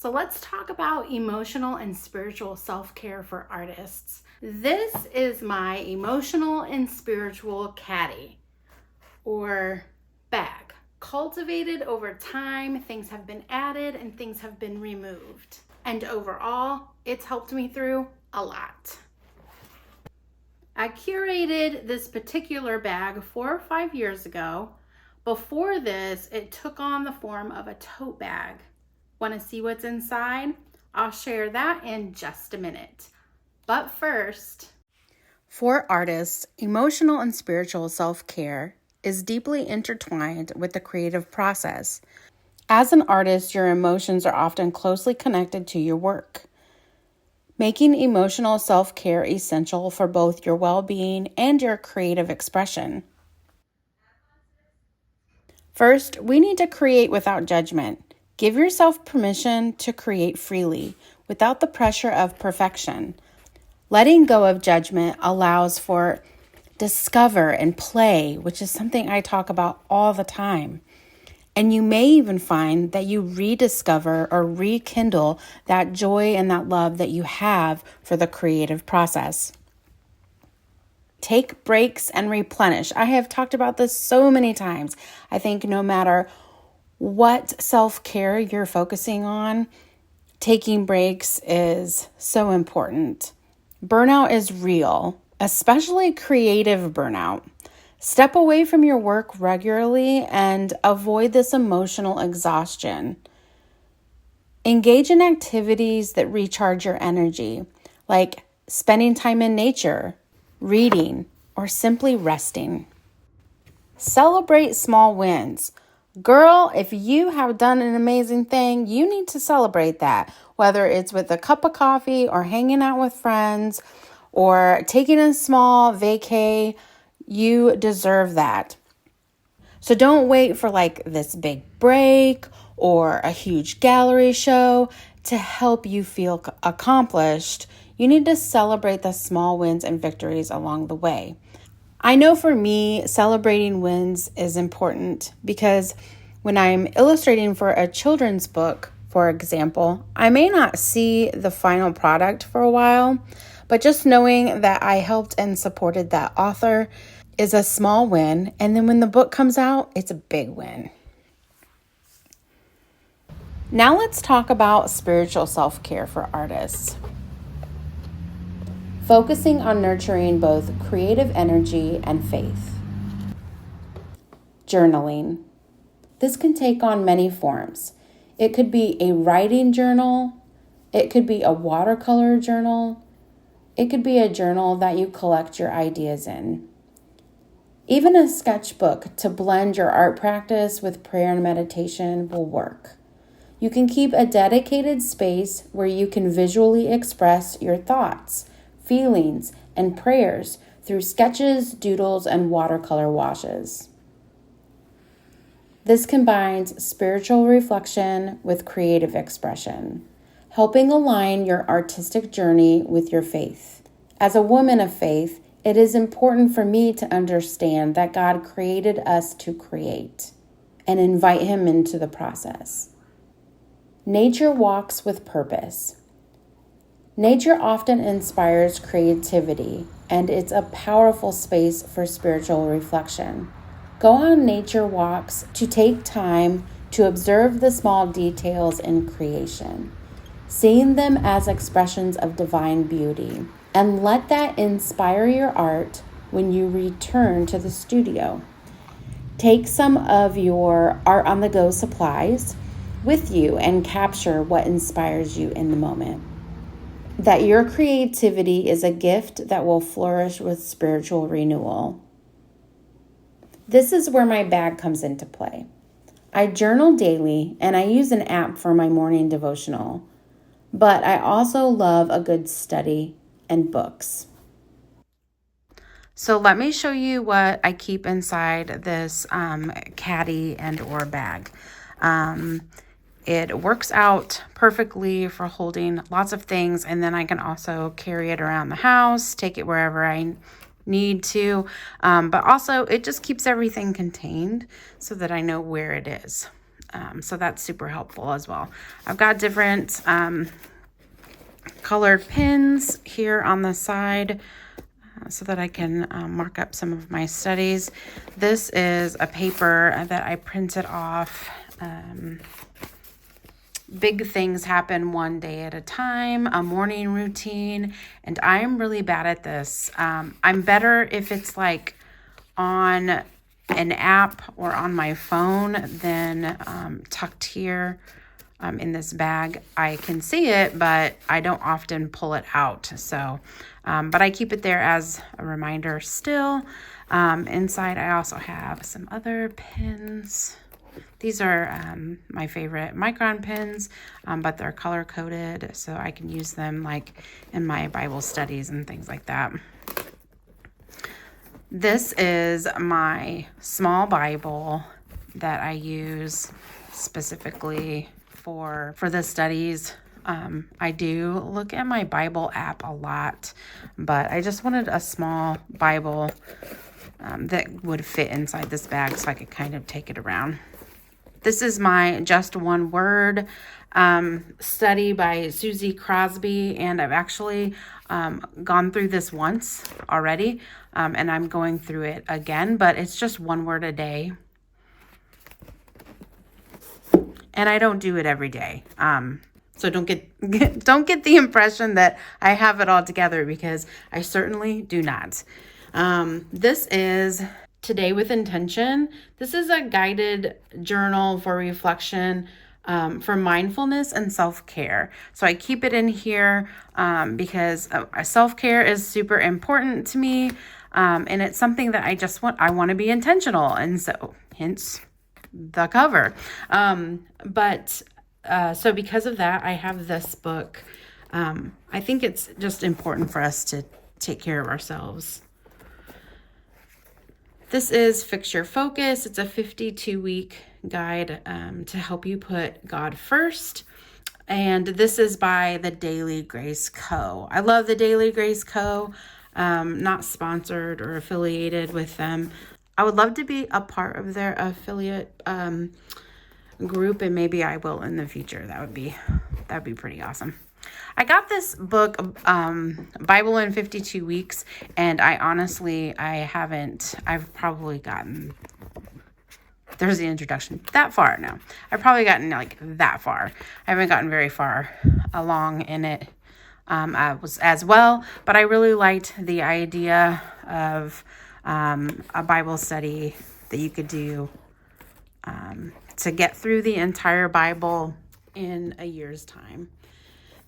So let's talk about emotional and spiritual self-care for artists. This is my emotional and spiritual caddy or bag. Cultivated over time, things have been added and things have been removed. And overall, it's helped me through a lot. I curated this particular bag 4 or 5 years ago. Before this, it took on the form of a tote bag. Want to see what's inside? I'll share that in just a minute. But first, for artists, emotional and spiritual self-care is deeply intertwined with the creative process. As an artist, your emotions are often closely connected to your work, making emotional self-care essential for both your well-being and your creative expression. First, we need to create without judgment. Give yourself permission to create freely, without the pressure of perfection. Letting go of judgment allows for discover and play, which is something I talk about all the time. And you may even find that you rediscover or rekindle that joy and that love that you have for the creative process. Take breaks and replenish. I have talked about this so many times. I think no matter what self-care you're focusing on, taking breaks is so important. Burnout is real, especially creative burnout. Step away from your work regularly and avoid this emotional exhaustion. Engage in activities that recharge your energy, like spending time in nature, reading, or simply resting. Celebrate small wins. Girl, if you have done an amazing thing, you need to celebrate that, whether it's with a cup of coffee or hanging out with friends or taking a small vacay. You deserve that. So don't wait for like this big break or a huge gallery show to help you feel accomplished. You need to celebrate the small wins and victories along the way. I know for me, celebrating wins is important because when I'm illustrating for a children's book, for example, I may not see the final product for a while, but just knowing that I helped and supported that author is a small win. And then when the book comes out, it's a big win. Now let's talk about spiritual self-care for artists. Focusing on nurturing both creative energy and faith. Journaling. This can take on many forms. It could be a writing journal. It could be a watercolor journal. It could be a journal that you collect your ideas in. Even a sketchbook to blend your art practice with prayer and meditation will work. You can keep a dedicated space where you can visually express your thoughts, feelings, and prayers through sketches, doodles, and watercolor washes. This combines spiritual reflection with creative expression, helping align your artistic journey with your faith. As a woman of faith, it is important for me to understand that God created us to create and invite Him into the process. Nature walks with purpose. Nature often inspires creativity, and it's a powerful space for spiritual reflection. Go on nature walks to take time to observe the small details in creation, seeing them as expressions of divine beauty, and let that inspire your art when you return to the studio. Take some of your art on the go supplies with you and capture what inspires you in the moment. That your creativity is a gift that will flourish with spiritual renewal. This is where my bag comes into play. I journal daily and I use an app for my morning devotional, but I also love a good study and books. So let me show you what I keep inside this caddy and or bag. It works out perfectly for holding lots of things, and then I can also carry it around the house, take it wherever I need to, but also it just keeps everything contained so that I know where it is. So that's super helpful as well. I've got different colored pins here on the side so that I can mark up some of my studies. This is a paper that I printed off. Big things happen one day at a time, a morning routine, and I'm really bad at this. I'm better if it's like on an app or on my phone than tucked here in this bag. I can see it, but I don't often pull it out. So, but I keep it there as a reminder still. Inside, I also have some other pins. These are my favorite micron pins, but they're color coded, so I can use them like in my Bible studies and things like that. This is my small Bible that I use specifically for the studies. I do look at my Bible app a lot, but I just wanted a small Bible that would fit inside this bag so I could kind of take it around. This is my Just One Word study by Susie Crosby, and I've actually gone through this once already, and I'm going through it again, but it's just one word a day. And I don't do it every day. So don't get the impression that I have it all together, because I certainly do not. This is Today with Intention. This is a guided journal for reflection, for mindfulness and self-care. So I keep it in here because self-care is super important to me, and it's something that I want to be intentional, and so hence the cover. So because of that, I have this book. I think it's just important for us to take care of ourselves. This is Fix Your Focus. It's a 52-week guide to help you put God first. And this is by the Daily Grace Co. I love the Daily Grace Co. Not sponsored or affiliated with them. I would love to be a part of their affiliate group, and maybe I will in the future. That'd be pretty awesome. I got this book, Bible in 52 Weeks, and I've probably gotten, there's the introduction, that far now. I've probably gotten like that far. I haven't gotten very far along in it as well, but I really liked the idea of a Bible study that you could do to get through the entire Bible in a year's time.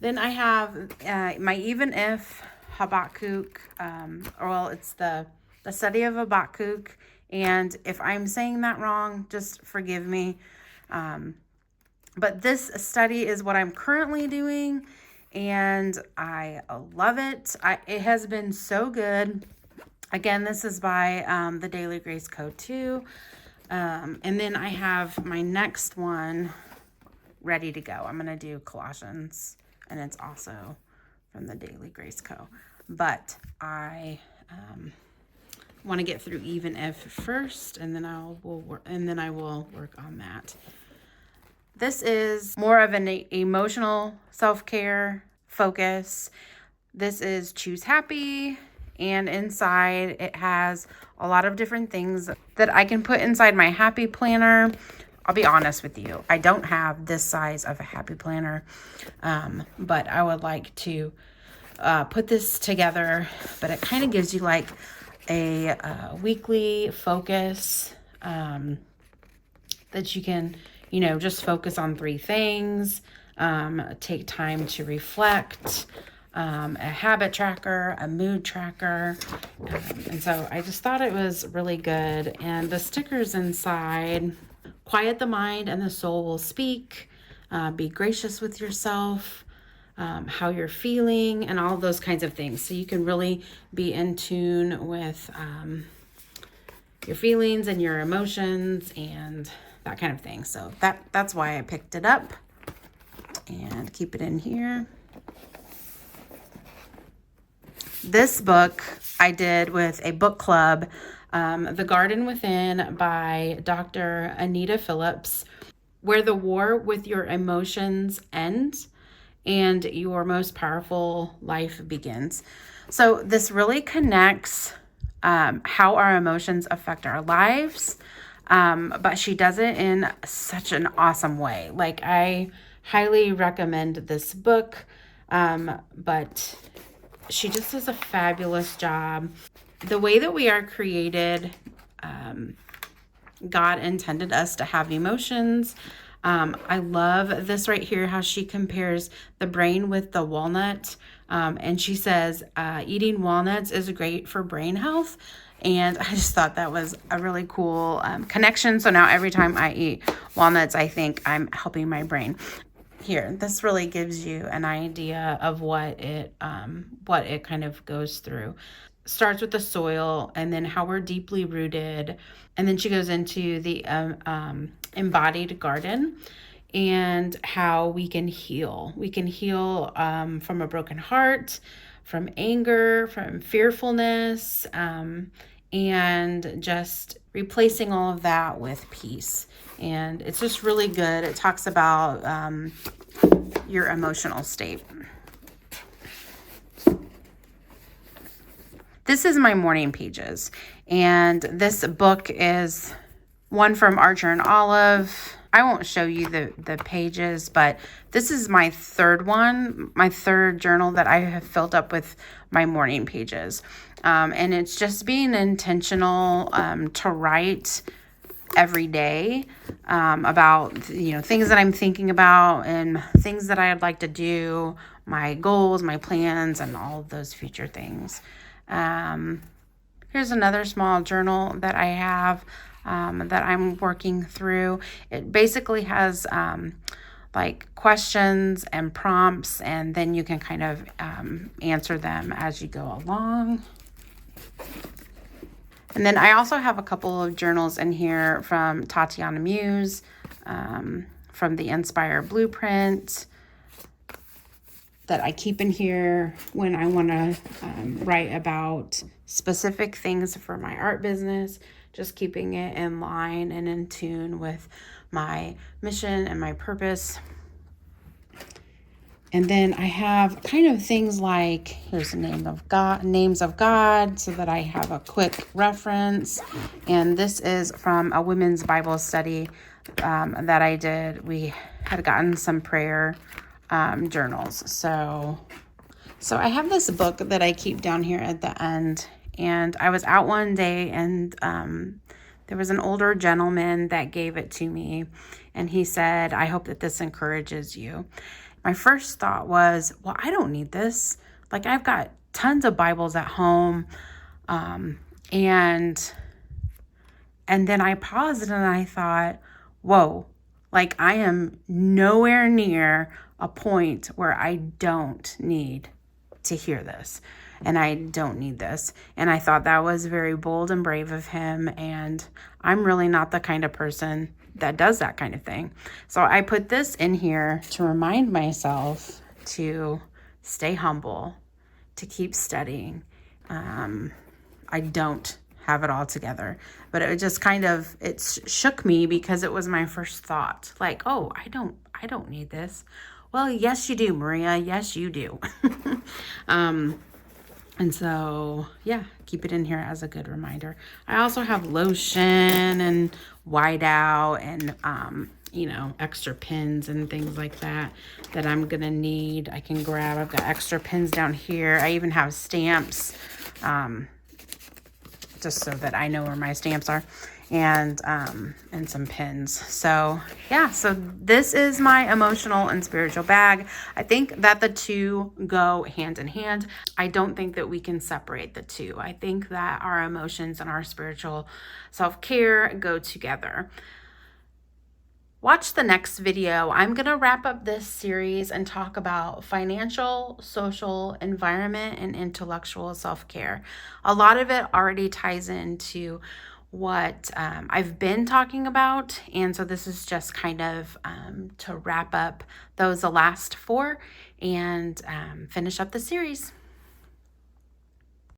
Then I have my Even If Habakkuk, it's the study of Habakkuk, and if I'm saying that wrong, just forgive me. But this study is what I'm currently doing, and I love it. It has been so good. Again, this is by the Daily Grace Co. too. And then I have my next one ready to go. I'm going to do Colossians, and it's also from the Daily Grace Co. But I want to get through Even If first, and then I will work on that. This is more of an emotional self-care focus. This is Choose Happy, and inside it has a lot of different things that I can put inside my happy planner. I'll be honest with you, I don't have this size of a happy planner, but I would like to put this together. But it kind of gives you like a weekly focus that you can, just focus on 3 things, take time to reflect, a habit tracker, a mood tracker. And so I just thought it was really good. And the stickers inside: quiet the mind and the soul will speak, be gracious with yourself, how you're feeling, and all of those kinds of things. So you can really be in tune with your feelings and your emotions and that kind of thing. So that's why I picked it up, and keep it in here. This book I did with a book club, The Garden Within by Dr. Anita Phillips. where the war with your emotions ends and your most powerful life begins. So this really connects how our emotions affect our lives, but she does it in such an awesome way. Like, I highly recommend this book, but she just does a fabulous job. The way that we are created, God intended us to have emotions. I love this right here, how she compares the brain with the walnut. And she says, eating walnuts is great for brain health. And I just thought that was a really cool connection. So now every time I eat walnuts, I think I'm helping my brain. Here, this really gives you an idea of what it kind of goes through. Starts with the soil, and then how we're deeply rooted, and then she goes into the embodied garden and how we can heal. We can heal from a broken heart, from anger, from fearfulness, and just replacing all of that with peace. And it's just really good. It talks about your emotional state. This is my morning pages, and this book is one from Archer and Olive. I won't show you the pages, but this is my third one, my third journal that I have filled up with my morning pages. And it's just being intentional to write every day about, things that I'm thinking about and things that I'd like to do, my goals, my plans, and all of those future things. Here's another small journal that I have that I'm working through. It basically has like questions and prompts, and then you can kind of answer them as you go along. And then I also have a couple of journals in here from Tatiana Muse, from the Inspire Blueprint, that I keep in here when I want to write about specific things for my art business, just keeping it in line and in tune with my mission and my purpose. And then I have kind of things like, here's the names of God, so that I have a quick reference. And this is from a women's Bible study that I did. We had gotten some prayer journals. So I have this book that I keep down here at the end. And I was out one day, and there was an older gentleman that gave it to me. And he said, "I hope that this encourages you." My first thought was, well, I don't need this. Like, I've got tons of Bibles at home. And then I paused and I thought, whoa, like, I am nowhere near a point where I don't need to hear this. And I don't need this. And I thought that was very bold and brave of him. And I'm really not the kind of person that does that kind of thing. So I put this in here to remind myself to stay humble, to keep studying. I don't have it all together, but it just kind of, it shook me because it was my first thought. Like, oh, I don't need this. Well, yes, you do, Maria. Yes, you do. And so, yeah, keep it in here as a good reminder. I also have lotion and whiteout and, extra pins and things like that I'm going to need. I can grab. I've got extra pins down here. I even have stamps, just so that I know where my stamps are, and some pins. So yeah, so this is my emotional and spiritual bag. I think that the two go hand in hand. I don't think that we can separate the two. I think that our emotions and our spiritual self-care go together. Watch the next video. I'm going to wrap up this series and talk about financial, social, environment, and intellectual self-care. A lot of it already ties into what I've been talking about. And so this is just kind of to wrap up the last 4 and finish up the series.